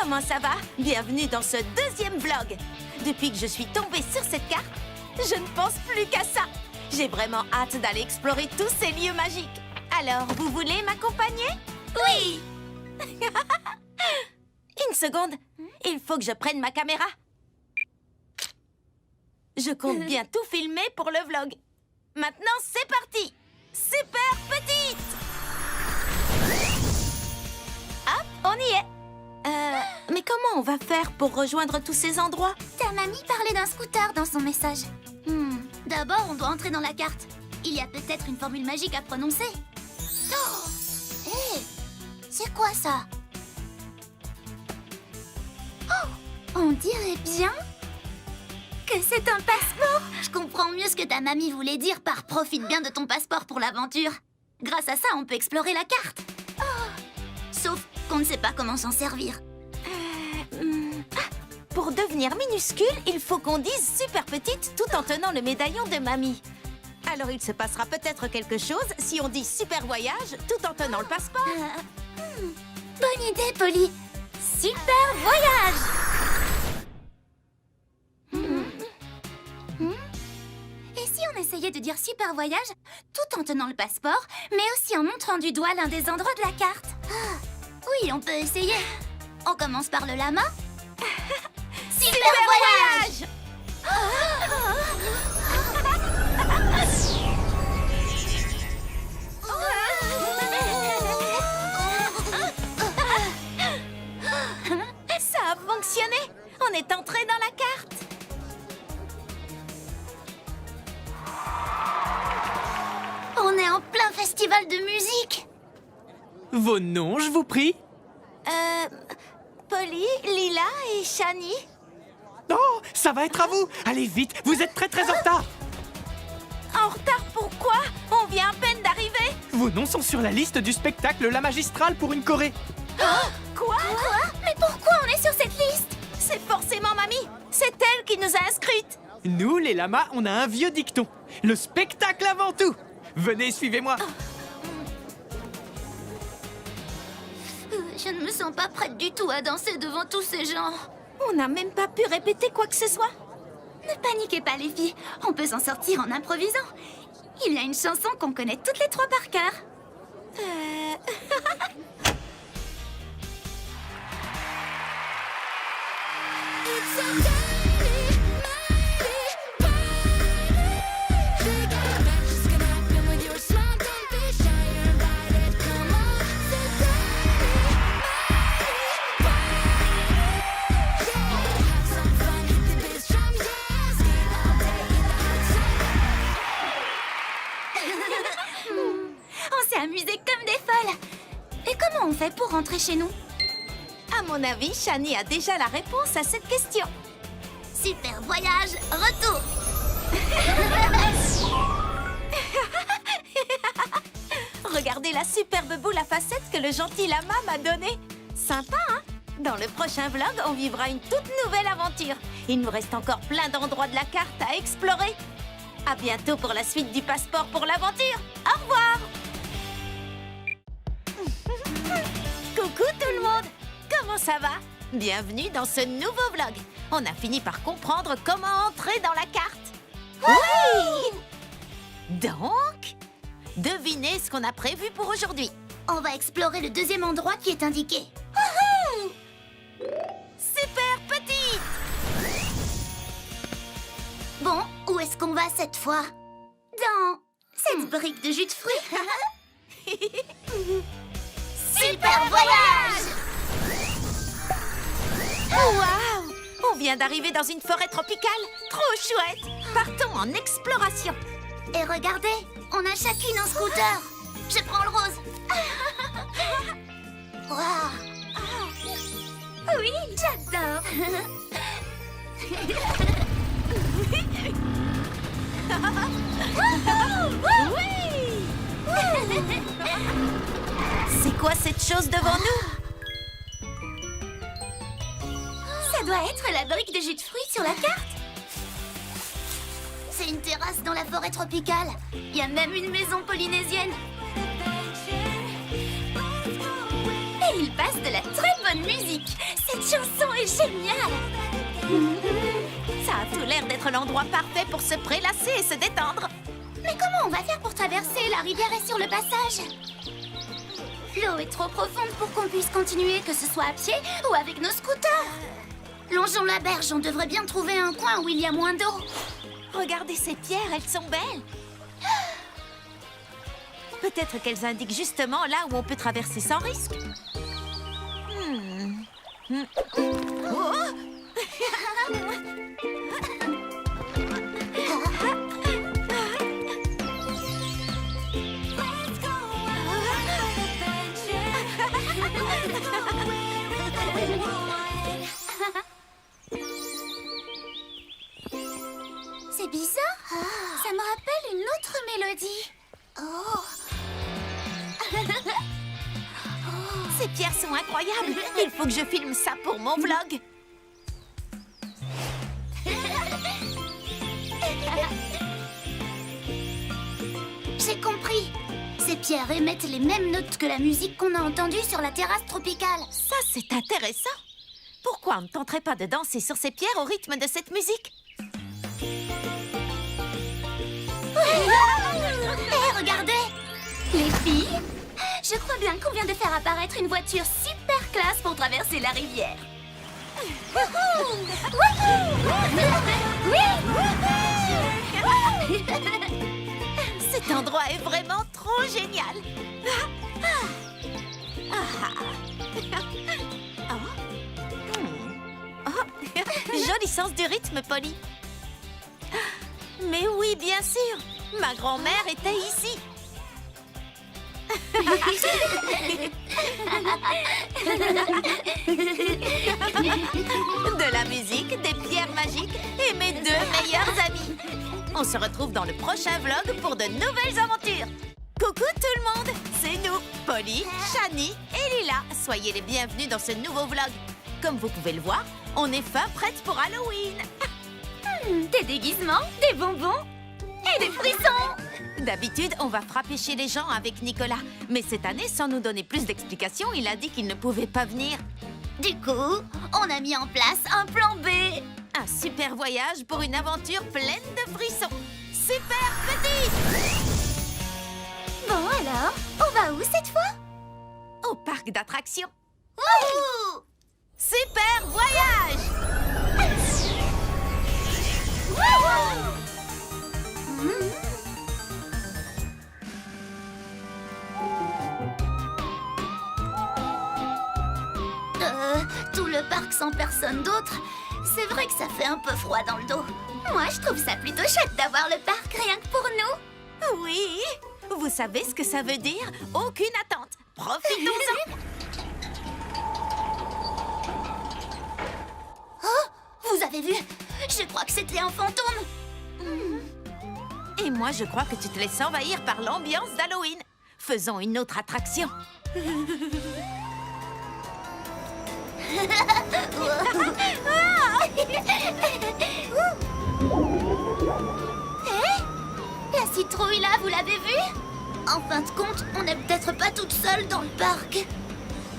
Comment ça va? Bienvenue dans ce deuxième vlog. Depuis que je suis tombée sur cette carte, je ne pense plus qu'à ça. J'ai vraiment hâte d'aller explorer tous ces lieux magiques. Alors, vous voulez m'accompagner? Oui! Une seconde, il faut que je prenne ma caméra. Je compte bien tout filmer pour le vlog. Maintenant, c'est parti! Super petite! Hop, on y est. Mais comment on va faire pour rejoindre tous ces endroits? Ta mamie parlait d'un scooter dans son message. D'abord, on doit entrer dans la carte. Il y a peut-être une formule magique à prononcer. Oh! Hé! C'est quoi ça? Oh! On dirait bien que c'est un passeport. Je comprends mieux ce que ta mamie voulait dire par « profite bien de ton passeport pour l'aventure ». Grâce à ça, on peut explorer la carte. Sauf qu'on ne sait pas comment s'en servir. Pour devenir minuscule, il faut qu'on dise super petite tout en tenant le médaillon de mamie. Alors il se passera peut-être quelque chose si on dit super voyage tout en tenant le passeport. Bonne idée, Polly. Super voyage. Et si on essayait de dire super voyage tout en tenant le passeport, mais aussi en montrant du doigt l'un des endroits de la carte? Oui, on peut essayer. On commence par le lama. Super voyage! Ça a fonctionné! On est entré dans la carte! On est en plein festival de musique! Vos noms, je vous prie? Polly, Lila et Shani. Oh, ça va être à vous! Allez vite, vous êtes très en retard! En retard pourquoi? On vient à peine d'arriver. Vos noms sont sur la liste du spectacle La Magistrale pour une Corée. Quoi? Mais pourquoi on est sur cette liste? C'est forcément mamie. C'est elle qui nous a inscrites. Nous, les lamas, on a un vieux dicton. Le spectacle avant tout! Venez, suivez-moi. Je ne me sens pas prête du tout à danser devant tous ces gens. On n'a même pas pu répéter quoi que ce soit. Ne paniquez pas, les filles. On peut s'en sortir en improvisant. Il y a une chanson qu'on connaît toutes les trois par cœur. On s'est amusés comme des folles. Et comment on fait pour rentrer chez nous? À mon avis, Shani a déjà la réponse à cette question. Super voyage, retour. Regardez la superbe boule à facettes que le gentil lama m'a donnée. Sympa, hein? Dans le prochain vlog, on vivra une toute nouvelle aventure. Il nous reste encore plein d'endroits de la carte à explorer. À bientôt pour la suite du passeport pour l'aventure. Au revoir. Coucou tout le monde. Comment ça va? Bienvenue dans ce nouveau vlog. On a fini par comprendre comment entrer dans la carte. Oui! Donc, devinez ce qu'on a prévu pour aujourd'hui. On va explorer le deuxième endroit qui est indiqué. Super petite! Bon, où est-ce qu'on va cette fois? Dans cette brique de jus de fruits. Super voyage! Waouh! On vient d'arriver dans une forêt tropicale. Trop chouette! Partons en exploration. Et regardez, on a chacune un scooter. Je prends le rose. Waouh! Oui, j'adore. C'est quoi cette chose devant nous? Ça doit être la brique de jus de fruits sur la carte. C'est une terrasse dans la forêt tropicale. Il y a même une maison polynésienne. Et il passe de la très bonne musique. C'est chanson est géniale! Ça a tout l'air d'être l'endroit parfait pour se prélasser et se détendre. Mais comment on va faire pour traverser? La rivière est sur le passage. L'eau est trop profonde pour qu'on puisse continuer, que ce soit à pied ou avec nos scooters. Longeons la berge, on devrait bien trouver un coin où il y a moins d'eau. Regardez ces pierres, elles sont belles. Peut-être qu'elles indiquent justement là où on peut traverser sans risque. Oh! C'est bizarre. Ça me rappelle une autre mélodie. Ces pierres sont incroyables. Il faut que je filme ça pour mon vlog. J'ai compris. Ces pierres émettent les mêmes notes que la musique qu'on a entendue sur la terrasse tropicale. Ça, c'est intéressant. Pourquoi on ne tenterait pas de danser sur ces pierres au rythme de cette musique? Hé, regardez! Les filles, je crois bien qu'on vient de faire apparaître une voiture super classe pour traverser la rivière. Cet endroit est vraiment trop génial. Joli sens du rythme, Polly. Mais oui, bien sûr. Ma grand-mère était ici. De la musique, des pierres magiques et mes deux meilleurs amis. On se retrouve dans le prochain vlog pour de nouvelles aventures. Coucou tout le monde, c'est nous, Polly, Shani et Lila. Soyez les bienvenus dans ce nouveau vlog. Comme vous pouvez le voir, on est fin prête pour Halloween. Des déguisements, des bonbons et des frissons. D'habitude, on va frapper chez les gens avec Nicolas. Mais cette année, sans nous donner plus d'explications, il a dit qu'il ne pouvait pas venir. Du coup, on a mis en place un plan B. Un super voyage pour une aventure pleine de frissons. Super petit! Bon alors, on va où cette fois? Au parc d'attractions. Wouhou! Super voyage! Tout le parc sans personne d'autre, c'est vrai que ça fait un peu froid dans le dos. Moi, je trouve ça plutôt chouette d'avoir le parc rien que pour nous. Oui! Vous savez ce que ça veut dire? Aucune attente. Profitons-en! Oh, vous avez vu? Je crois que c'était un fantôme. Et moi, je crois que tu te laisses envahir par l'ambiance d'Halloween. Faisons une autre attraction. La citrouille là, vous l'avez vue? En fin de compte, on n'est peut-être pas toute seule dans le parc.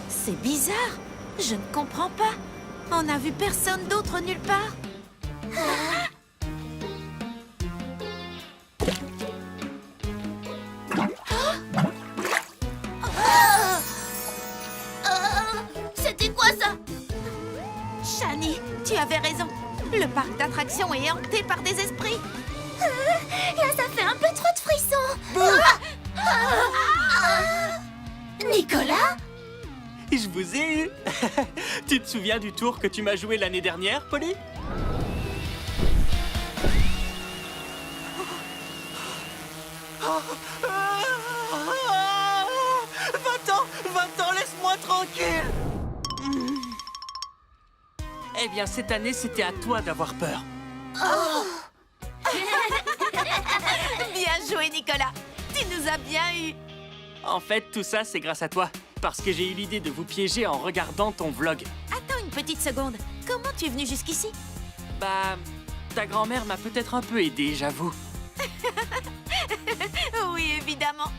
C'est bizarre. Je ne comprends pas. On n'a vu personne d'autre nulle part. C'était quoi ça? Shani, tu avais raison. Le parc d'attractions est hanté par des esprits. Là, ça fait un peu trop de frissons. Nicolas? Je vous ai eu. Tu te souviens du tour que tu m'as joué l'année dernière, Polly? Va-t'en, laisse-moi tranquille. Eh bien, cette année, c'était à toi d'avoir peur. Bien joué, Nicolas. Tu nous as bien eu. En fait, tout ça, c'est grâce à toi. Parce que j'ai eu l'idée de vous piéger en regardant ton vlog. Attends une petite seconde. Comment tu es venu jusqu'ici? Bah, ta grand-mère m'a peut-être un peu aidé, j'avoue. Oui, évidemment.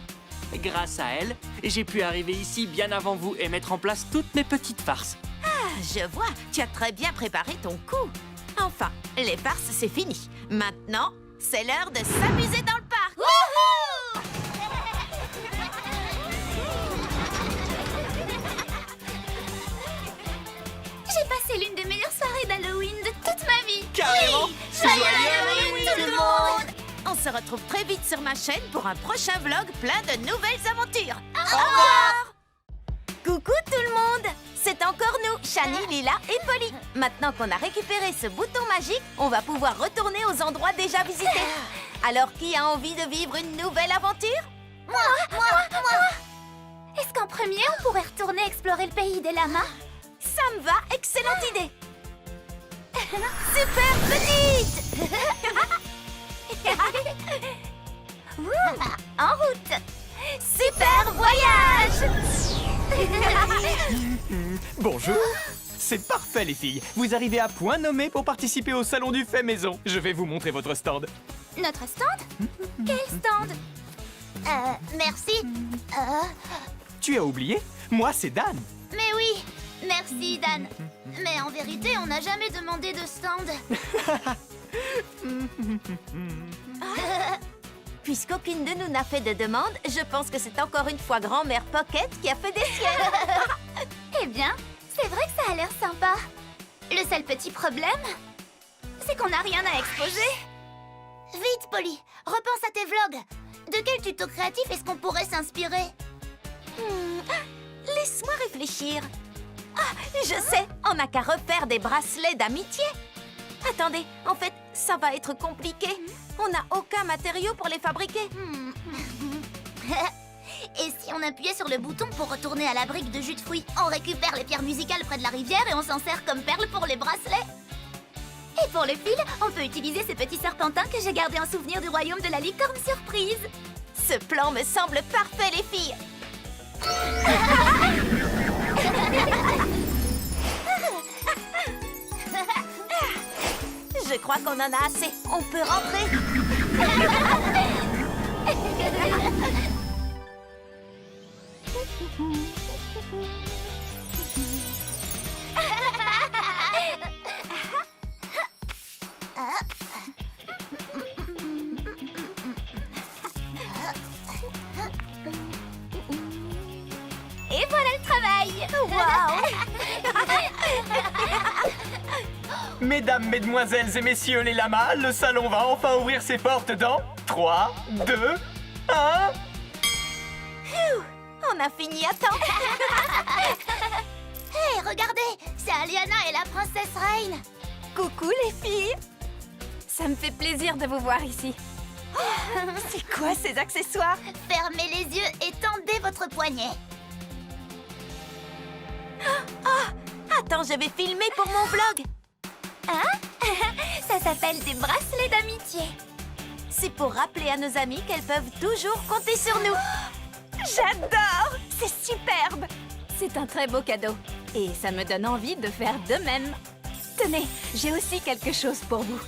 Grâce à elle, j'ai pu arriver ici bien avant vous et mettre en place toutes mes petites farces. Je vois, tu as très bien préparé ton coup. Enfin, les farces, c'est fini. Maintenant, c'est l'heure de s'amuser dans le parc. J'ai passé l'une des meilleures soirées d'Halloween de toute ma vie. Carrément. Oui. Joyeux Halloween tout le monde. On se retrouve très vite sur ma chaîne pour un prochain vlog plein de nouvelles aventures. Au revoir. Coucou tout le monde! C'est encore nous, Shani, Lila et Polly. Maintenant qu'on a récupéré ce bouton magique, on va pouvoir retourner aux endroits déjà visités. Alors, qui a envie de vivre une nouvelle aventure? Moi. Est-ce qu'en premier, on pourrait retourner explorer le pays des lamas? Ça me va, excellente idée! Super petite! En route. Super voyage! Bonjour. C'est parfait, les filles. Vous arrivez à point nommé pour participer au salon du fait maison. Je vais vous montrer votre stand. Notre stand? Quel stand? Merci. Tu as oublié? Moi, c'est Dan. Mais oui, merci Dan. Mais en vérité, on n'a jamais demandé de stand. Puisqu'aucune de nous n'a fait de demande, je pense que c'est encore une fois grand-mère Pocket qui a fait des siennes. Eh bien, c'est vrai que ça a l'air sympa. Le seul petit problème, c'est qu'on n'a rien à exposer. Vite, Polly, repense à tes vlogs. De quel tuto créatif est-ce qu'on pourrait s'inspirer? Laisse-moi réfléchir. Ah, je sais, on n'a qu'à refaire des bracelets d'amitié. Attendez, en fait, ça va être compliqué. On n'a aucun matériau pour les fabriquer. Et si on appuyait sur le bouton pour retourner à la brique de jus de fruits? On récupère les pierres musicales près de la rivière et on s'en sert comme perles pour les bracelets. Et pour le fil, on peut utiliser ces petits serpentins que j'ai gardés en souvenir du royaume de la licorne surprise. Ce plan me semble parfait, les filles. Je crois qu'on en a assez. On peut rentrer. Et voilà le travail. Mesdames, mesdemoiselles et messieurs les lamas, le salon va enfin ouvrir ses portes dans 3, 2, 1... On a fini à temps. Hé, regardez, c'est Aliana et la princesse Reine. Coucou, les filles. Ça me fait plaisir de vous voir ici. C'est quoi ces accessoires? Fermez les yeux et tendez votre poignet. Attends, je vais filmer pour mon vlog. Ça s'appelle des bracelets d'amitié. C'est pour rappeler à nos amis qu'elles peuvent toujours compter sur nous. J'adore! C'est superbe! C'est un très beau cadeau. Et ça me donne envie de faire de même. Tenez, j'ai aussi quelque chose pour vous.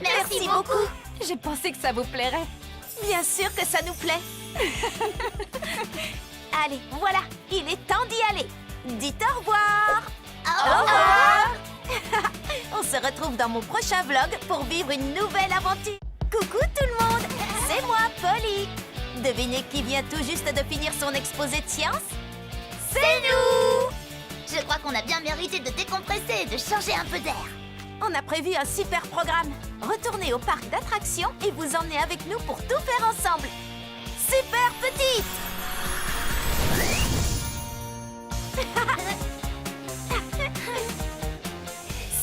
Merci beaucoup. Je pensais que ça vous plairait. Bien sûr que ça nous plaît. Allez, voilà, il est temps d'y aller. Dites au revoir. Au revoir. On se retrouve dans mon prochain vlog pour vivre une nouvelle aventure. Coucou tout le monde, c'est moi, Polly. Devinez qui vient tout juste de finir son exposé de sciences? C'est nous! Je crois qu'on a bien mérité de décompresser et de changer un peu d'air. On a prévu un super programme. Retournez au parc d'attractions et vous emmenez avec nous pour tout faire ensemble. Super petite!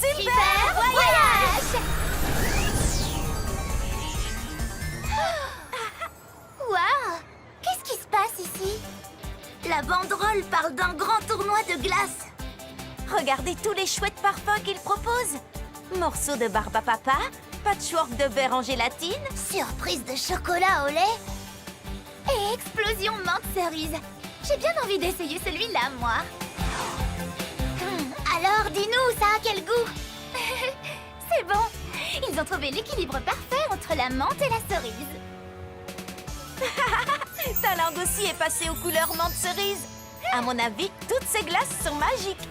Super voyage! Waouh! Qu'est-ce qui se passe ici? La banderole parle d'un grand tournoi de glace. Regardez tous les chouettes parfums qu'il propose. Morceaux de barbe à papa, patchwork de verre en gélatine. Surprise de chocolat au lait. Et explosion menthe cerise. J'ai bien envie d'essayer celui-là, moi. Alors, dis-nous, ça a quel goût? C'est bon. Ils ont trouvé l'équilibre parfait entre la menthe et la cerise. Ta langue aussi est passée aux couleurs menthe cerise. À mon avis, toutes ces glaces sont magiques.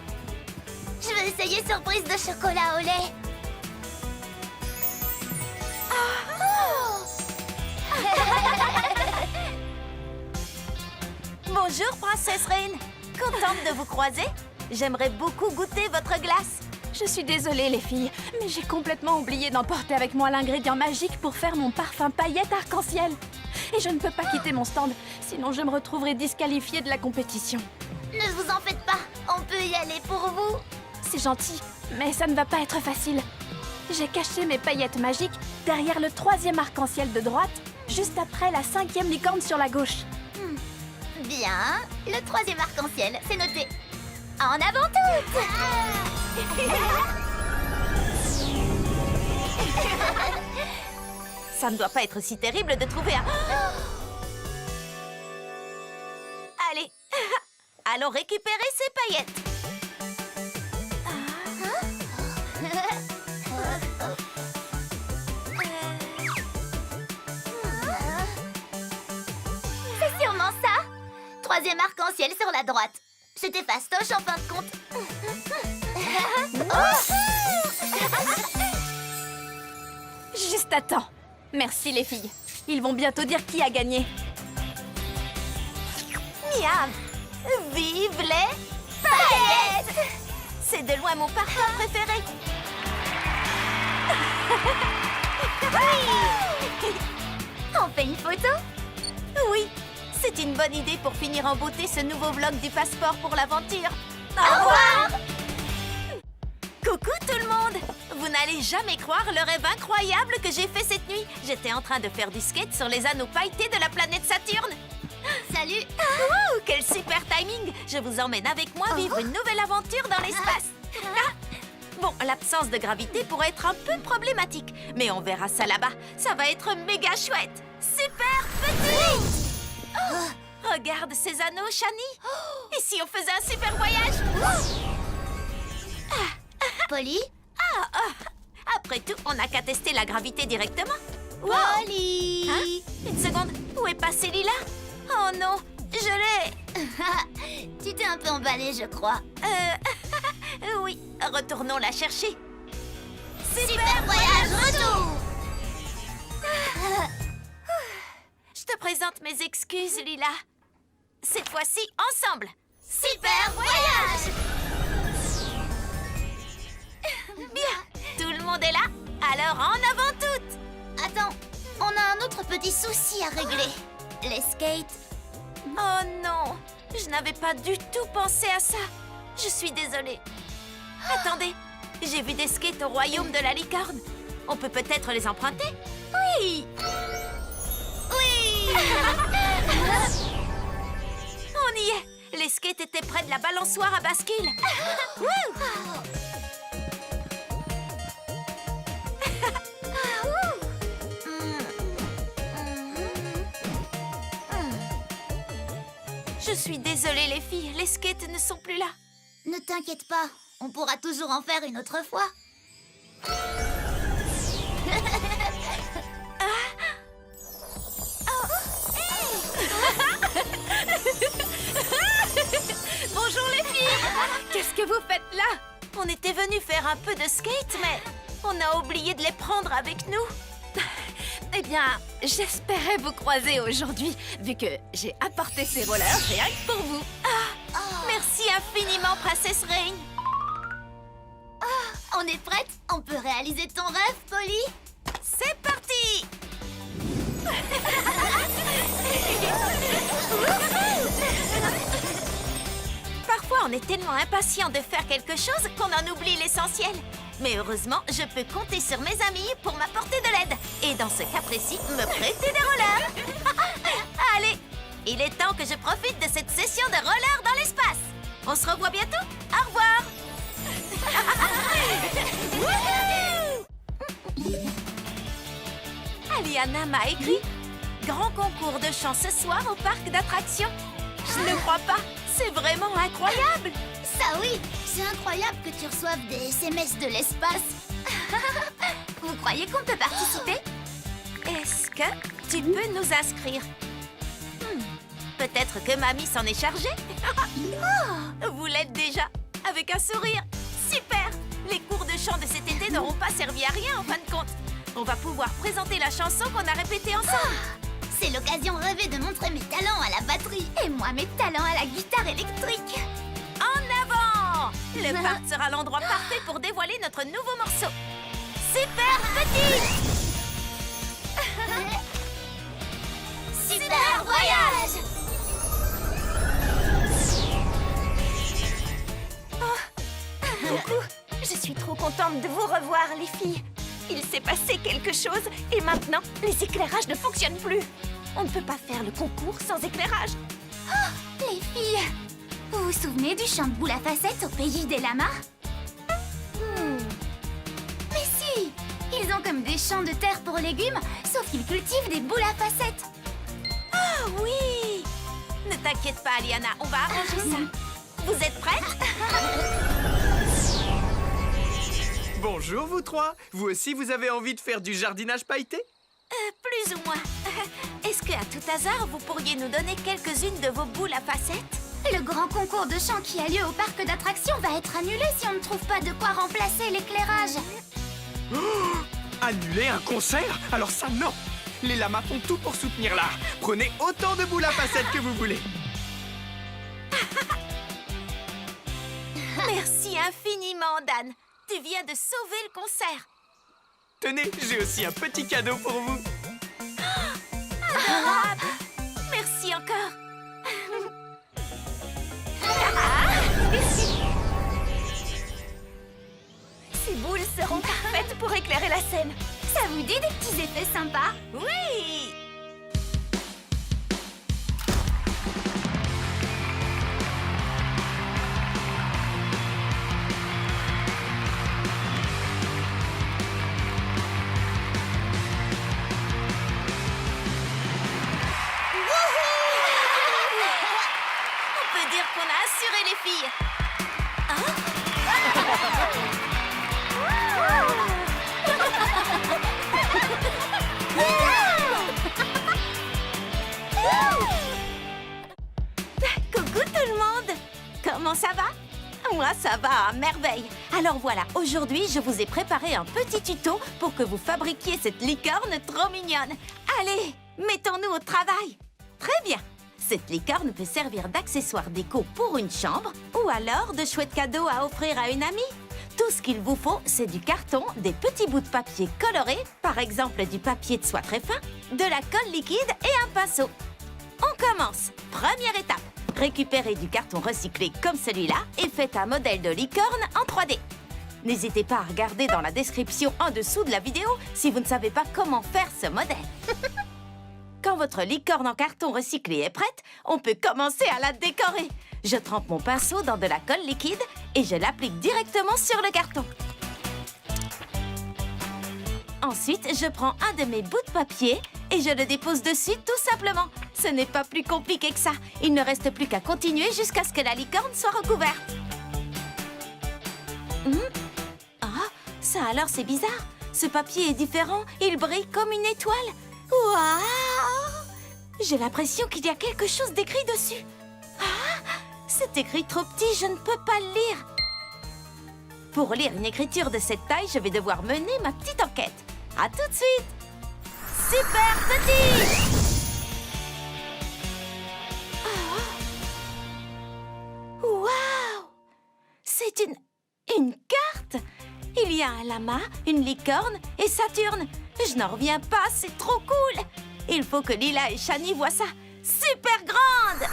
Je vais essayer surprise de chocolat au lait. Bonjour, Princesse Reine. Contente de vous croiser. J'aimerais beaucoup goûter votre glace. Je suis désolée, les filles, mais j'ai complètement oublié d'emporter avec moi l'ingrédient magique pour faire mon parfum paillettes arc-en-ciel. Et je ne peux pas quitter mon stand, sinon je me retrouverai disqualifiée de la compétition. Ne vous en faites pas, on peut y aller pour vous. C'est gentil, mais ça ne va pas être facile. J'ai caché mes paillettes magiques derrière le 3e arc-en-ciel de droite, juste après la 5e licorne sur la gauche. Bien, le 3e arc-en-ciel, c'est noté. En avant toutes. Ça ne doit pas être si terrible de trouver un... Allez, allons récupérer ces paillettes. C'est sûrement ça. 3e arc-en-ciel sur la droite. C'était fastoche en fin de compte. Juste à temps. Merci, les filles. Ils vont bientôt dire qui a gagné. Miam! Vive les paillettes! C'est de loin mon parfum préféré. On fait une photo? Oui, c'est une bonne idée pour finir en beauté ce nouveau vlog du passeport pour l'aventure. Au revoir. Coucou tout le monde! Vous n'allez jamais croire le rêve incroyable que j'ai fait cette nuit. J'étais en train de faire du skate sur les anneaux pailletés de la planète Saturne. Salut. Wow, quel super timing! Je vous emmène avec moi vivre une nouvelle aventure dans l'espace. Ah. Bon, l'absence de gravité pourrait être un peu problématique, mais on verra ça là-bas. Ça va être méga chouette. Super petit! Regarde ces anneaux, Shani. Et si on faisait un super voyage? Polly? Après tout, on n'a qu'à tester la gravité directement. Wow. Polly. Hein? Une seconde, où est passé Lila? Oh non, je l'ai... Tu t'es un peu emballée, je crois. Oui, retournons la chercher. Super voyage retour. Je te présente mes excuses, Lila. Cette fois-ci, ensemble. Super voyage. Bien, tout le monde est là. Alors, en avant toutes. Attends, on a un autre petit souci à régler. Les skates. Oh non, je n'avais pas du tout pensé à ça. Je suis désolée. Attendez, j'ai vu des skates au royaume de la licorne. On peut peut-être les emprunter? Oui. Oui. On y est. Les skates étaient près de la balançoire à bascule. Wouh. Je suis désolée, les filles. Les skates ne sont plus là. Ne t'inquiète pas, on pourra toujours en faire une autre fois. Bonjour, les filles. Qu'est-ce que vous faites là? On était venus faire un peu de skate, mais on a oublié de les prendre avec nous. Eh bien, j'espérais vous croiser aujourd'hui, vu que j'ai apporté ces rollers rien que pour vous. Merci infiniment, Princesse Reine. On est prête? On peut réaliser ton rêve, Polly? C'est parti. Parfois, on est tellement impatient de faire quelque chose qu'on en oublie l'essentiel. Mais heureusement, je peux compter sur mes amis pour m'apporter de l'aide. Et dans ce cas précis, me prêter des rollers. Allez, il est temps que je profite de cette session de rollers dans l'espace. On se revoit bientôt. Au revoir. Aliana m'a écrit « Grand concours de chant ce soir au parc d'attractions ». Je ne crois pas, c'est vraiment incroyable. Ça oui, c'est incroyable que tu reçoives des SMS de l'espace. Vous croyez qu'on peut participer? Est-ce que tu peux nous inscrire? Peut-être que mamie s'en est chargée. Vous l'êtes déjà, avec un sourire. Super! Les cours de chant de cet été n'auront pas servi à rien en fin de compte. On va pouvoir présenter la chanson qu'on a répétée ensemble. C'est l'occasion rêvée de montrer mes talents à la batterie et moi mes talents à la guitare électrique. En avant! Le parc sera l'endroit parfait pour dévoiler notre nouveau morceau. Super Petite! Super voyage! Coucou, je suis trop contente de vous revoir, les filles. Il s'est passé quelque chose et maintenant, les éclairages ne fonctionnent plus. On ne peut pas faire le concours sans éclairage. Les filles, vous vous souvenez du champ de boules à facettes au pays des lamas? Mais si! Ils ont comme des champs de terre pour légumes, sauf qu'ils cultivent des boules à facettes. Ah oui! Ne t'inquiète pas, Aliana, on va arranger ça. Vous êtes prêtes? Bonjour vous trois. Vous aussi vous avez envie de faire du jardinage pailleté? Plus ou moins. Est-ce qu'à tout hasard, vous pourriez nous donner quelques-unes de vos boules à facettes? Le grand concours de chant qui a lieu au parc d'attractions va être annulé si on ne trouve pas de quoi remplacer l'éclairage. Annuler un concert? Alors ça, non! Les lamas font tout pour soutenir l'art. Prenez autant de boules à facettes que vous voulez. Merci infiniment, Dan. Tu viens de sauver le concert. Tenez, j'ai aussi un petit cadeau pour vous. Adorable. Merci encore. Ces boules seront parfaites pour éclairer la scène. Ça vous dit des petits effets sympas? Oui! On peut dire qu'on a assuré les filles. Coucou tout le monde! Comment ça va? Moi, ça va à merveille. Alors voilà, aujourd'hui, je vous ai préparé un petit tuto pour que vous fabriquiez cette licorne trop mignonne. Allez, mettons-nous au travail. Très bien. Cette licorne peut servir d'accessoire déco pour une chambre ou alors de chouettes cadeaux à offrir à une amie. Tout ce qu'il vous faut, c'est du carton, des petits bouts de papier colorés, par exemple du papier de soie très fin, de la colle liquide et un pinceau. On commence. Première étape. Récupérez du carton recyclé comme celui-là et faites un modèle de licorne en 3D. N'hésitez pas à regarder dans la description en dessous de la vidéo si vous ne savez pas comment faire ce modèle. Quand votre licorne en carton recyclé est prête, on peut commencer à la décorer. Je trempe mon pinceau dans de la colle liquide et je l'applique directement sur le carton. Ensuite, je prends un de mes bouts de papier et je le dépose dessus tout simplement. Ce n'est pas plus compliqué que ça. Il ne reste plus qu'à continuer jusqu'à ce que la licorne soit recouverte. Ah, ça alors c'est bizarre. Ce papier est différent. Il brille comme une étoile. Waouh! J'ai l'impression qu'il y a quelque chose d'écrit dessus. Ah, c'est écrit trop petit, je ne peux pas le lire. Pour lire une écriture de cette taille, je vais devoir mener ma petite enquête. À tout de suite! Super Petite! Waouh! C'est une carte! Il y a un lama, une licorne et Saturne. Je n'en reviens pas, c'est trop cool! Il faut que Lila et Shani voient ça. Super grande!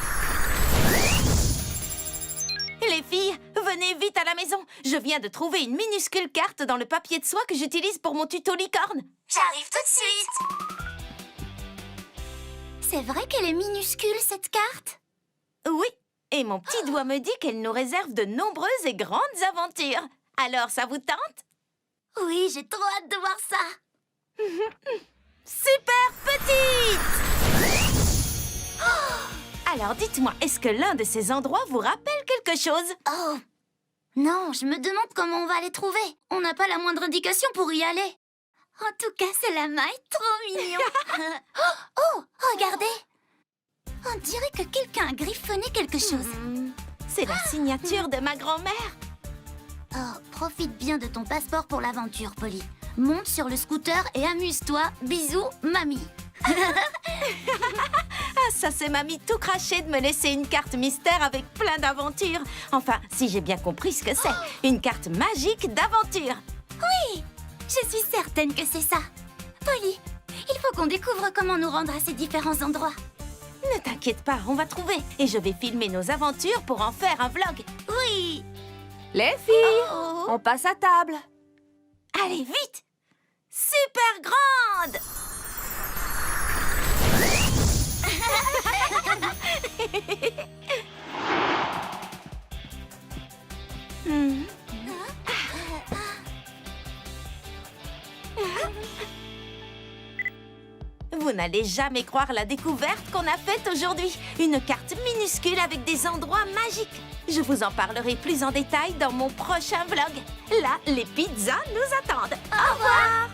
Les filles, venez vite à la maison. Je viens de trouver une minuscule carte dans le papier de soie que j'utilise pour mon tuto licorne. J'arrive tout de suite. C'est vrai qu'elle est minuscule, cette carte? Oui, et mon petit doigt me dit qu'elle nous réserve de nombreuses et grandes aventures. Alors, ça vous tente? Oui, j'ai trop hâte de voir ça. Super Petite! Alors, dites-moi, est-ce que l'un de ces endroits vous rappelle quelque chose? Oh! Non, je me demande comment on va les trouver. On n'a pas la moindre indication pour y aller. En tout cas, ce lama est trop mignon. Oh, regardez! On dirait que quelqu'un a griffonné quelque chose. C'est la signature de ma grand-mère. Oh, profite bien de ton passeport pour l'aventure, Polly. Monte sur le scooter et amuse-toi. Bisous, mamie. Ah, ça c'est mamie tout craché de me laisser une carte mystère avec plein d'aventures. Enfin, si j'ai bien compris ce que c'est. Une carte magique d'aventure. Je suis certaine que c'est ça. Polly, il faut qu'on découvre comment nous rendre à ces différents endroits. Ne t'inquiète pas, on va trouver. Et je vais filmer nos aventures pour en faire un vlog. Oui. Les filles, Oh. on passe à table. Allez, vite! Super grande! Vous n'allez jamais croire la découverte qu'on a faite aujourd'hui. Une carte minuscule avec des endroits magiques. Je vous en parlerai plus en détail dans mon prochain vlog. Là, les pizzas nous attendent. Au revoir!